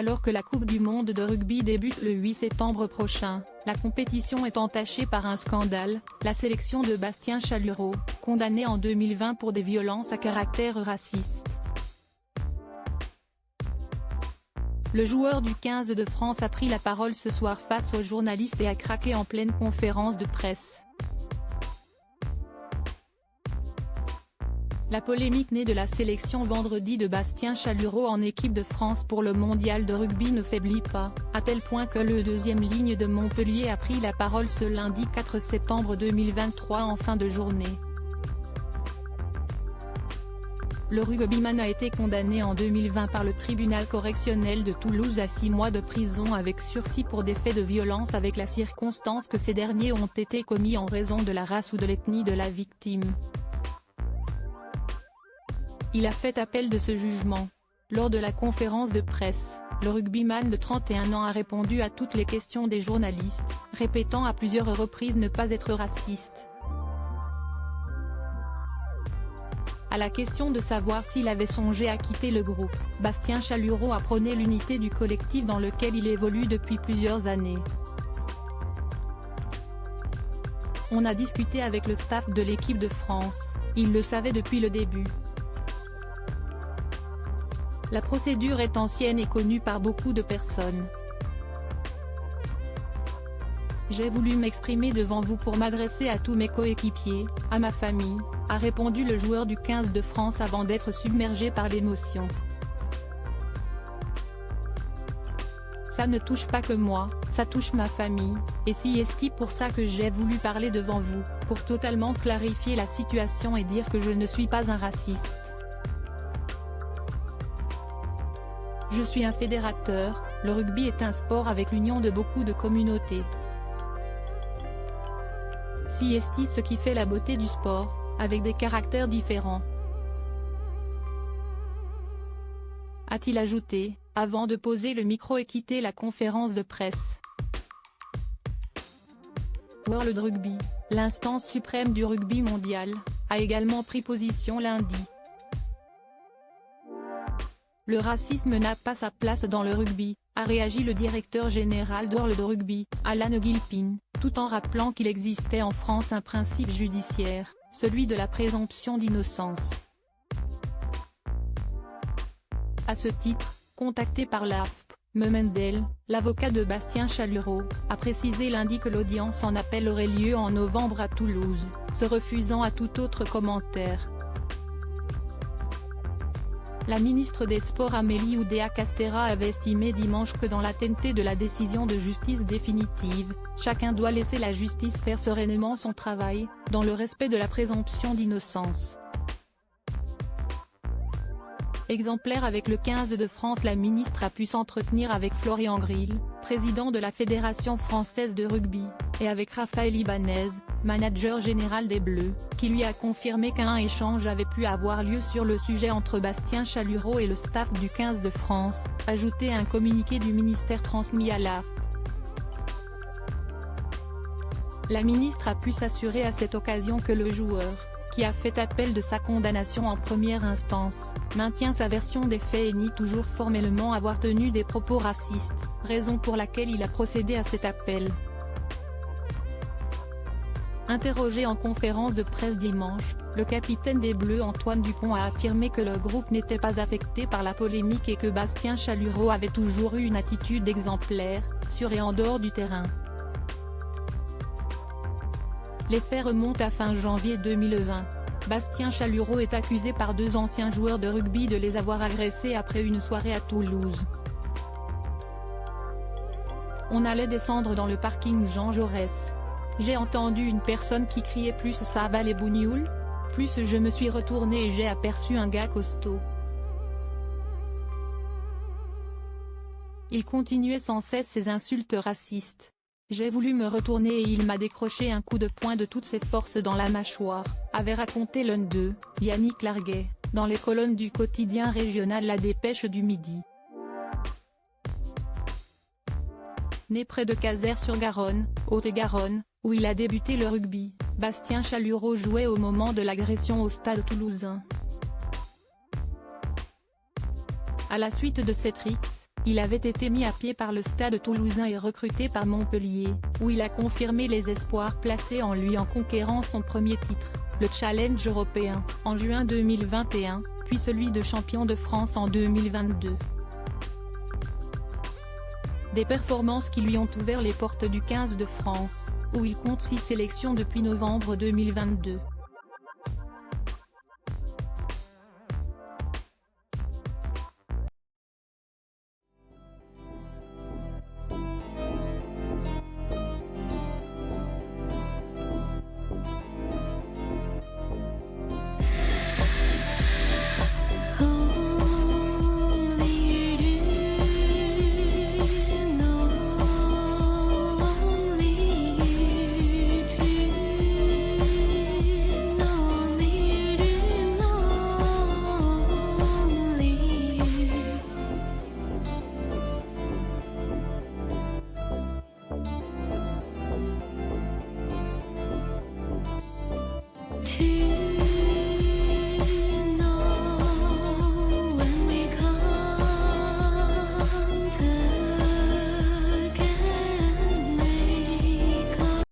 Alors que la Coupe du monde de rugby débute le 8 septembre prochain, la compétition est entachée par un scandale, la sélection de Bastien Chalureau, condamné en 2020 pour des violences à caractère raciste. Le joueur du 15 de France a pris la parole ce soir face aux journalistes et a craqué en pleine conférence de presse. La polémique née de la sélection vendredi de Bastien Chalureau en équipe de France pour le mondial de rugby ne faiblit pas, à tel point que le deuxième ligne de Montpellier a pris la parole ce lundi 4 septembre 2023 en fin de journée. Le rugbyman a été condamné en 2020 par le tribunal correctionnel de Toulouse à 6 mois de prison avec sursis pour des faits de violence avec la circonstance que ces derniers ont été commis en raison de la race ou de l'ethnie de la victime. Il a fait appel de ce jugement. Lors de la conférence de presse, le rugbyman de 31 ans a répondu à toutes les questions des journalistes, répétant à plusieurs reprises ne pas être raciste. À la question de savoir s'il avait songé à quitter le groupe, Bastien Chalureau a prôné l'unité du collectif dans lequel il évolue depuis plusieurs années. On a discuté avec le staff de l'équipe de France, il le savait depuis le début. La procédure est ancienne et connue par beaucoup de personnes. J'ai voulu m'exprimer devant vous pour m'adresser à tous mes coéquipiers, à ma famille, a répondu le joueur du 15 de France avant d'être submergé par l'émotion. Ça ne touche pas que moi, ça touche ma famille, et c'est pour ça que j'ai voulu parler devant vous, pour totalement clarifier la situation et dire que je ne suis pas un raciste. Je suis un fédérateur, le rugby est un sport avec l'union de beaucoup de communautés. C'est ce qui fait la beauté du sport, avec des caractères différents. A-t-il ajouté, avant de poser le micro et quitter la conférence de presse. World Rugby, l'instance suprême du rugby mondial, a également pris position lundi. Le racisme n'a pas sa place dans le rugby, a réagi le directeur général de World Rugby, Alan Gilpin, tout en rappelant qu'il existait en France un principe judiciaire, celui de la présomption d'innocence. À ce titre, contacté par l'AFP, Memendel, l'avocat de Bastien Chalureau, a précisé lundi que l'audience en appel aurait lieu en novembre à Toulouse, se refusant à tout autre commentaire. La ministre des Sports Amélie Oudéa-Castéra avait estimé dimanche que dans l'attente de la décision de justice définitive, chacun doit laisser la justice faire sereinement son travail, dans le respect de la présomption d'innocence. Exemplaire avec le 15 de France, la ministre a pu s'entretenir avec Florian Grill, président de la Fédération française de rugby, et avec Raphaël Ibanez, manager général des Bleus, qui lui a confirmé qu'un échange avait pu avoir lieu sur le sujet entre Bastien Chalureau et le staff du 15 de France, ajoutait un communiqué du ministère transmis à l'AFP. La ministre a pu s'assurer à cette occasion que le joueur, qui a fait appel de sa condamnation en première instance, maintient sa version des faits et nie toujours formellement avoir tenu des propos racistes, raison pour laquelle il a procédé à cet appel. Interrogé en conférence de presse dimanche, le capitaine des Bleus Antoine Dupont a affirmé que le groupe n'était pas affecté par la polémique et que Bastien Chalureau avait toujours eu une attitude exemplaire, sur et en dehors du terrain. Les faits remontent à fin janvier 2020. Bastien Chalureau est accusé par 2 anciens joueurs de rugby de les avoir agressés après une soirée à Toulouse. On allait descendre dans le parking Jean Jaurès. J'ai entendu une personne qui criait plus ça va les bougnoules, plus je me suis retourné et j'ai aperçu un gars costaud. Il continuait sans cesse ses insultes racistes. J'ai voulu me retourner et il m'a décroché un coup de poing de toutes ses forces dans la mâchoire, avait raconté l'un d'eux, Yannick Larguet, dans les colonnes du quotidien régional La Dépêche du Midi. Né près de Cazeres-sur-Garonne, Haute-Garonne, où il a débuté le rugby, Bastien Chalureau jouait au moment de l'agression au stade toulousain. À la suite de cette rixe, Il avait été mis à pied par le Stade toulousain et recruté par Montpellier, où il a confirmé les espoirs placés en lui en conquérant son premier titre, le Challenge européen, en juin 2021, puis celui de champion de France en 2022. Des performances qui lui ont ouvert les portes du 15 de France, où il compte 6 sélections depuis novembre 2022. To